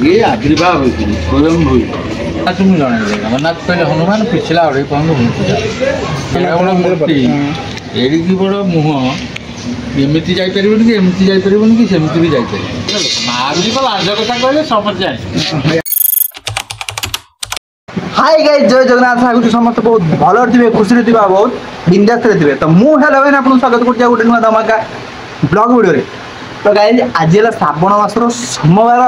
ये आविर्भाव होती स्वयं हुई तुम जन जगन्नाथ कहले हनुमान पिछला अढ़े पहुँच भूमि पूजा गोटे मूर्ति एड़िकी बड़ मुह एमती जापर कि एमती जापर कि सेमती भी जापर महावीर को लाज कथा कहले समझ जाए। हाय गाइस जय जगन्नाथ भाई समस्त बहुत भल थे खुशी थे बहुत बिंदास थे तो मुझे आपको स्वागत कर गोटे नुआ धमाका ब्लॉग वीडियो तो गाइस आज है श्रावण मासर सोमवार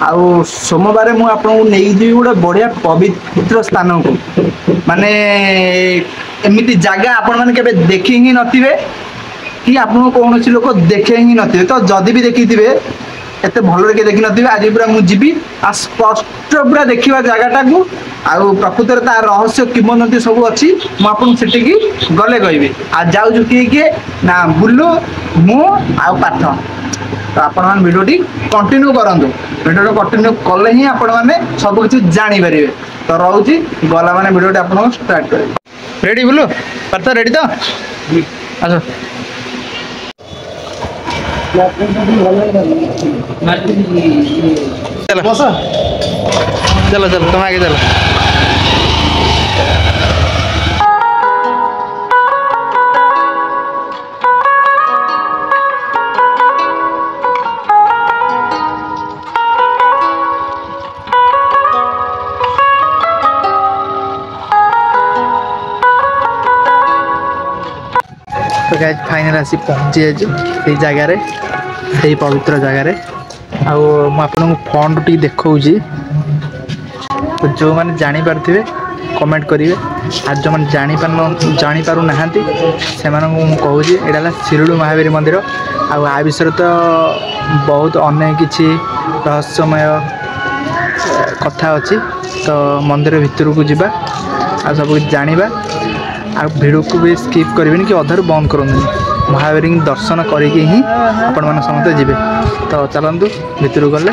आउ सोमवार मुझे गोटे बढ़िया पवित्र स्थान को माने एमती जगह आपण मैंने केबे देखी ही नथिबे कि आपन कौन लोक देखे ही नथिबे तो जदि भी देखी थे एत भल के देखी नथिबे आज पूरा मुझे आ स्पष्ट पूरा देखा जगटा को आउ प्रकृत रहस्य किंवदंती सब अच्छी मुझे गले कहि आज जाऊँ किए ना बुलू मु आउ पाठ तो आपण भिडियोटी कंटिन्यू करंतु भिडियो कंटिन्यू कले ही आपण मैंने सब किसी जापर तो रोचे गला मैंने भिडियोटी आप स्टार्ट कर रेडी बुलू पार्थ रेडी तो अच्छा चलो चलो तुम आगे चलो तो गाइस फाइनल आसी पहुँची जाइए जगार से पवित्र जगार आपको फंड टी देखा तो जो मैंने जापारे कमेंट करेंगे आज जो मैंने जापार ना से कहूँ यहाँ शिरुडू महावीर मंदिर आ विषय तो बहुत अनेक किसी रहस्यमय कथा अच्छी तो मंदिर भितर को जावा आ सब कुछ जाना आ भिडियो को भी स्किप करें कि अधारू बंद करूँ महावीर दर्शन करके ही आपण मैंने समस्त जी तो चलतु भितर गले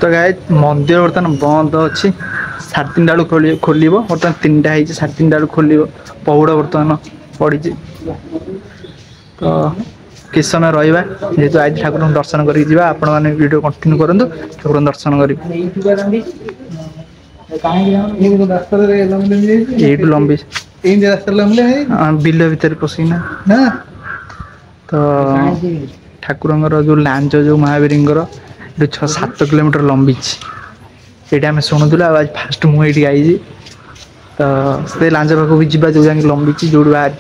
तो गाइस मंदिर बर्तमान बंद अच्छी 3:30 बेलू खोल बर्तमान 3टा 3:30 खोल पहुड़ बर्तमान पड़ी तो किस समय रहा जेहतु आज ठाकुर दर्शन करके जावा आपण मैंने वीडियो कंटिन्यू करूँ ठाकुर दर्शन कर लंबी बिल भितर पशिना तो ठाकुर जो लांच जो महावीर 6-7 किलोमीटर लंबी ये आम शुणुला आज फास्ट मुझे आई तो से लांच पाक भी जा जो जैसे लंबी जो बाहर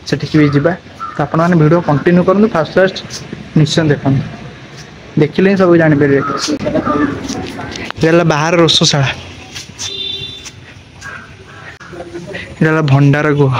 से भी जा तो आप वीडियो कंटिन्यू करूँ फास्ट निश्चय देखो देखिले ही सब जापर बाहर रोषशाला ये भंडार गुह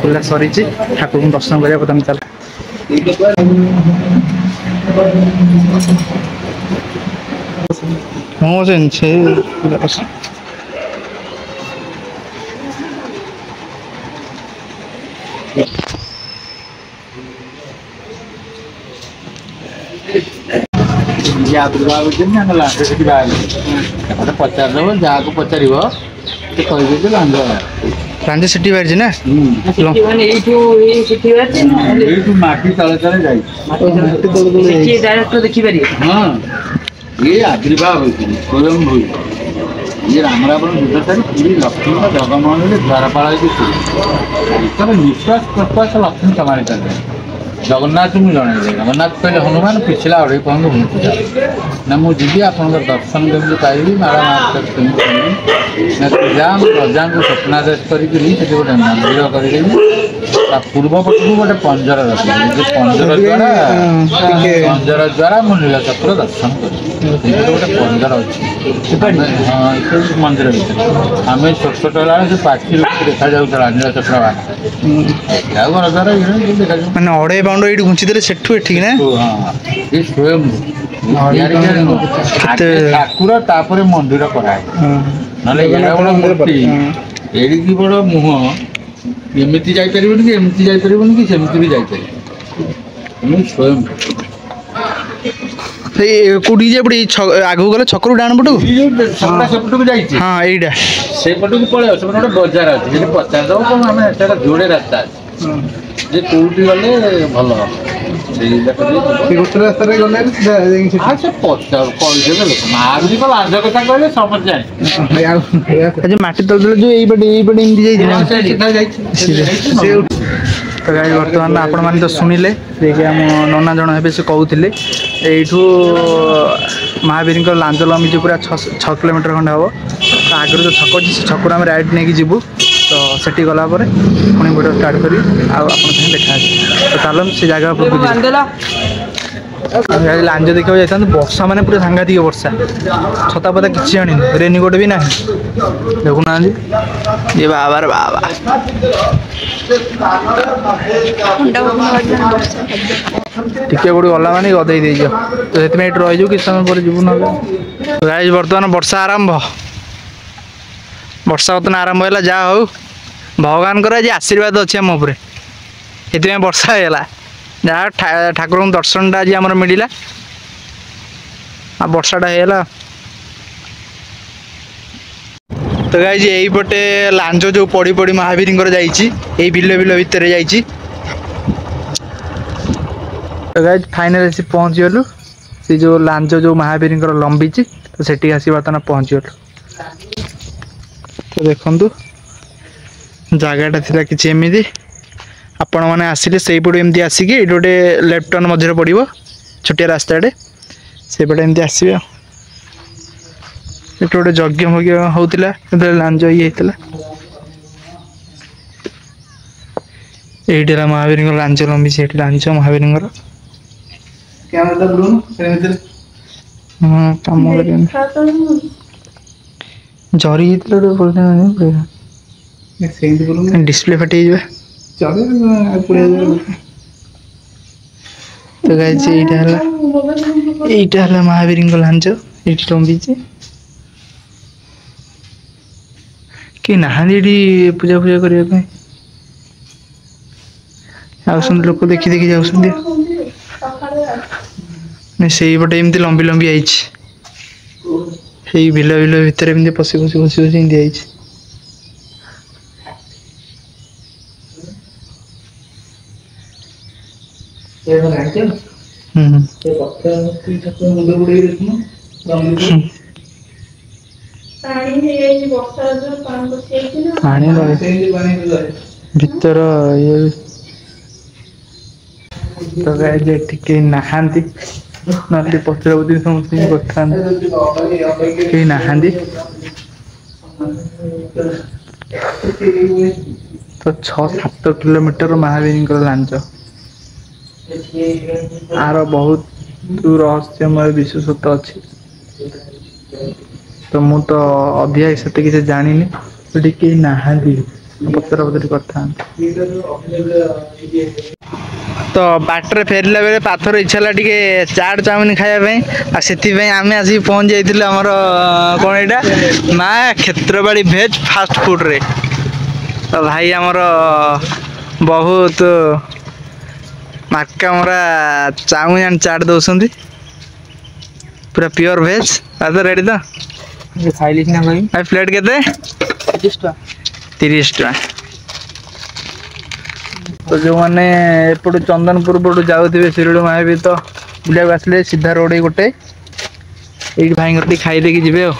खोला सरी ठाकुर को दर्शन करा तुम चल हाँ से पचार दब जहाँ को पचार लांजे सिटी बाहर ना माटी तले तले देखिए हाँ ये आविर्भाव होती स्वयं हुई ये रामरावण युद्ध पूरी लक्ष्मी का जगमोहन द्वारपाल निश्वास प्रश्वास लक्ष्मी कमारी चलते जगन्नाथ मुझे जन जगन्नाथ कहले हनुमान पिछला अढ़े पहुँच भूमि पूजा ना मुझे आप दर्शन करके पाइबी माला ना पूजा प्रजा को स्वप्नादेश करी गोटे मंदिर करदेवी पूर्व पट को गोटे पंजर रखी पंजर द्वारा मु नीलचक्र दर्शन कर गोटे पंजर अच्छी हाँ मंदिर भर आम छोट छोट से पाचि देखा जाऊला नीलचक्र बाहर घर द्वारा देखा मैंने 2.5 पाउंड ये घुंची देले सेठू ठीक ना हाँ ये स्वयं ଠାକୁର ତାପରେ ମନ୍ଦିର କରାଏ ନହେଲେ ଏଡା ବଡ଼ ମୂର୍ତ୍ତି ଏଡ଼ିକି ବଡ଼ ମୁହଁ ଏମିତି ଯାଇପାରିବନି କି ଏମିତି ଯାଇପାରିବନି କି ସେମିତି ବି ଯାଇପାରିବ ସ୍ୱୟଂ ସେଇ କୋଉଠିକି ଯିବା ପଡ଼ିବ ଆଗକୁ ଗଲେ ଛକରୁ ଡାଣ ପଟକୁ ସେପଟକୁ ଯାଇଛି ହଁ ଏଇଟା ସେପଟକୁ ପଳେଇବ ସେପଟେ ଗୋଟେ ବଜାର ଅଛି ସେଠି ପଚାରିଦେବ କଣ ଆମେ ସେଟା ଯୋଡ଼େ ରାସ୍ତା ଅଛି ଯେ କୋଉଠି ଗଲେ ଭଲ ହବ ସେଇ ଗୋଟେ ରାସ୍ତାରେ ଗଲେ ସେ ପଚାର କହିଦେବେ ଲୋକ ମାରୁଛି ତ ଲାଞ୍ଜ କଥା କହିଲେ ସମସ୍ତେ ଜାଣିବେ ମାଟି ତଳେ ଯୋଉ ଏଇପଟେ ଏମିତି ଯାଇଛି ତ ଗାଈ ବର୍ତ୍ତମାନ ଆପଣମାନେ ତ ଶୁଣିଲେ ଯିଏକି ଆମ ନନା ଜଣ ହେବେ ସେ କହୁଥିଲେ ଏଇଠୁ ମହାବୀରଙ୍କ ଲାଞ୍ଜ ଲମ୍ବିଛି ପୁରା 6 କିଲୋମିଟର ଖଣ୍ଡେ ହେବ ତ ଆଗରୁ ଯେଉଁ ଛକ ଅଛି ସେ ଛକରୁ ଆମେ ରାଇଟ୍ ନେଇକି ଯିବୁ ତ ସେଠି ଗଲା ପରେ ପୁଣି ଭିଡ଼ିଓ ଷ୍ଟାର୍ଟ କରିବି ଆଉ ଆପଣଙ୍କ ସାଙ୍ଗେ ଦେଖା ଅଛି ତ ଚାଲନ୍ତୁ ସେ ଜାଗା ଉପରକୁ ଆମେ ଲାଞ୍ଜ ଦେଖିବାକୁ ଯାଇଥାନ୍ତୁ ବର୍ଷା ମାନେ ପୁରା ସାଂଘାତିକ ବର୍ଷା ଛତା ପତା କିଛି ଆଣିନି ରେନିକୋଟ୍ ବି ନାହିଁ ଦେଖୁନାହାନ୍ତି ଇଏ ବାବାର ବାବା ଟିକେ କୋଉଠି ଗଲା ମାନେ ଗଦେଇ ଦେଇଯିବ ତ ସେଥିପାଇଁ ଏଠି ରହିଯିବୁ କିଛି ସମୟ ପରେ ଯିବୁ ନହେଲେ ଗାଇସ୍ ବର୍ତ୍ତମାନ ବର୍ଷା ଆରମ୍ଭ ହେଲା ଯାହା ହଉ ଭଗବାନଙ୍କର ଆଜି ଆଶୀର୍ବାଦ ଅଛି ଆମ ଉପରେ ସେଥିପାଇଁ ବର୍ଷା ହେଇଗଲା ଯାହା ଠାକୁରଙ୍କ ଦର୍ଶନଟା ଆଜି ଆମର ମିଳିଲା ଆଉ ବର୍ଷାଟା ହେଇଗଲା ତ ଗାଇସ୍ ଏଇପଟେ ଲାଞ୍ଜ ଯେଉଁ ପଡ଼ି ମହାବୀରଙ୍କର ଯାଇଛି ଏଇ ବିଲ ଭିତରେ ଯାଇଛି ତ ଗାଇସ୍ ଫାଇନାଲ ଆସି ପହଞ୍ଚିଗଲୁ ସେ ଯେଉଁ ଲାଞ୍ଜ ଯେଉଁ ମହାବୀରଙ୍କର ଲମ୍ବିଛି ତ ସେଠିକି ଆସି ବର୍ତ୍ତମାନ ପହଞ୍ଚିଗଲୁ ତ ଦେଖନ୍ତୁ ଜାଗାଟା ଥିଲା କିଛି ଏମିତି ଆପଣମାନେ ଆସିଲେ ସେଇପଟୁ ଏମିତି ଆସିକି ଏଇଠି ଗୋଟେ ଲେଫ୍ଟ ଟର୍ନ ମଝିରେ ପଡ଼ିବ ଛୋଟିଆ ରାସ୍ତାଟେ ସେଇପଟେ ଏମିତି ଆସିବେ ଆଉ ଏଠି ଗୋଟେ ଯଜ୍ଞ ହେଉଥିଲା ଯେତେବେଳେ ଲାଞ୍ଜ ହେଇଥିଲା ଏଇଠି ହେଲା ମହାବୀରଙ୍କ ଲାଞ୍ଜ ଲମ୍ବିଛି ଏଠି ଲାଞ୍ଜ ମହାବୀରଙ୍କର ହଁ କାମ ଜରି ହେଇଥିଲା ଡିସପ୍ଲେ ଫାଟିଯିବା ତ ଗାଇସ୍ ଏଇଟା ହେଲା ମହାବୀରଙ୍କ ଲାଞ୍ଜ ଏଇଠି ଲମ୍ବିଛି କେହି ନାହାନ୍ତି ଏଠି ପୂଜା କରିବା ପାଇଁ ଆଉଛନ୍ତି ଲୋକ ଦେଖି ଯାଉଛନ୍ତି ସେଇପଟେ ଏମିତି ଲମ୍ବି ଆଇଛି ସେଇ ବିଲ ଭିତରେ ଏମିତି ପଶି ଏମିତି ଆଇଛି ପାଣି ଭିତର ଇଏ ତ ଗାଇସ୍ ଏଠି କେହି ନାହାନ୍ତି ନହେଲେ ପଚରାପଚରି ସମସ୍ତଙ୍କୁ କରିଥାନ୍ତି କେହି ନାହାନ୍ତି ତ 6-7 କିଲୋମିଟର ମହାବୀରଙ୍କର ଲାଞ୍ଜ ଆର ବହୁତ ରହସ୍ୟମୟ ବିଶେଷତ୍ୱ ଅଛି ତ ମୁଁ ତ ଅଧିକା ସେତେ କିଛି ଜାଣିନି ସେଠି କେହି ନାହାନ୍ତି ପଚରାପଚରି କରିଥାନ୍ତି ତ ବାଟରେ ଫେରିଲା ବେଳେ ପାଥର ଇଚ୍ଛା ହେଲା ଟିକେ ଚାଟ୍ ଚାଉମିନ ଖାଇବା ପାଇଁ ଆଉ ସେଥିପାଇଁ ଆମେ ଆସିକି ପହଞ୍ଚି ଯାଇଥିଲୁ ଆମର କ'ଣ ଏଇଟା ମା କ୍ଷେତ୍ରବାଡ଼ି ଭେଜ୍ ଫାଷ୍ଟ ଫୁଡ଼୍ରେ ତ ଭାଇ ଆମର ବହୁତ ମାର୍କାମରା ଚାଉମିନ ଆଣ୍ଡ ଚାଟ୍ ଦେଉଛନ୍ତି ପୁରା ପିଓର ଭେଜ୍ ଆଉ ତ ରେଡ଼ି ତ ଖାଇଲି ସିନା କହିବି ଭାଇ ପ୍ଲେଟ୍ କେତେ 30 ଟଙ୍କା ତ ଯେଉଁମାନେ ଏପଟୁ ଚନ୍ଦନପୁର ପଟୁ ଯାଉଥିବେ ଶିରୁଳି ମହାବୀର ତ ବୁଲିବାକୁ ଆସିଲେ ସିଧା ରୋଡ଼ ଗୋଟେ ଏଇଠି ଭାଇଙ୍କର ଟିକେ ଖାଇ ଦେଇକି ଯିବେ ଆଉ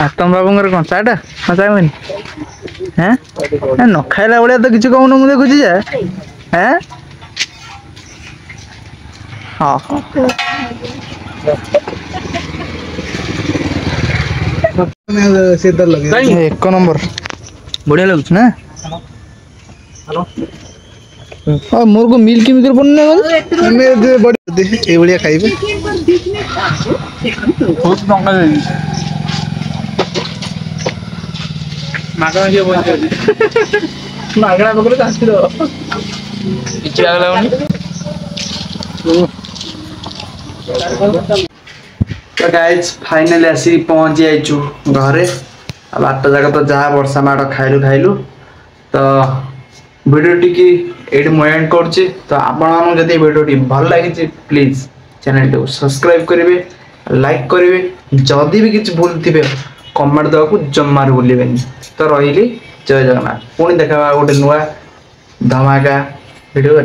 ଆତମ ବାବୁଙ୍କର କ'ଣ ଚାଟା ହଁ ଚାଉମିନ ହେଁ ନ ଖାଇଲା ଭଳିଆ ତ କିଛି କହୁନୁ ମୁଁ ଦେଖୁଛି ଯେ ହେଁ ହଁ ଏକ ନମ୍ବର ବଢ଼ିଆ ଲାଗୁଛି ନା ମୋର କଣ ମିଲ୍କ ଭିତରେ ପଡୁନି ନା ଏଇଭଳିଆ ଖାଇବେ ବହୁତ ଟଙ୍କା ଦେବି ମାଗଣା କିଏ ମାଗଣା ପକେଇଲେ ଚାଷୀ କିଛି ଲାଗୁନି तो गाइज फाइनली आसी पहुंची जाइछु घरे। अब 8 जाक तो जहाँ वर्षा माड़ खाइलु खाइलु तो वीडियो टी एड एंड करछि। तो आपण जदि वीडियो टी भल लगी प्लीज चैनल को सब्सक्राइब करेंगे, लाइक करेंगे, जदि भी किसी भूल थे कमेंट देवा को जमार भूलें। तो रही जय जगन्नाथ, पुणी देखा गोटे नुआ धमाका वीडियो।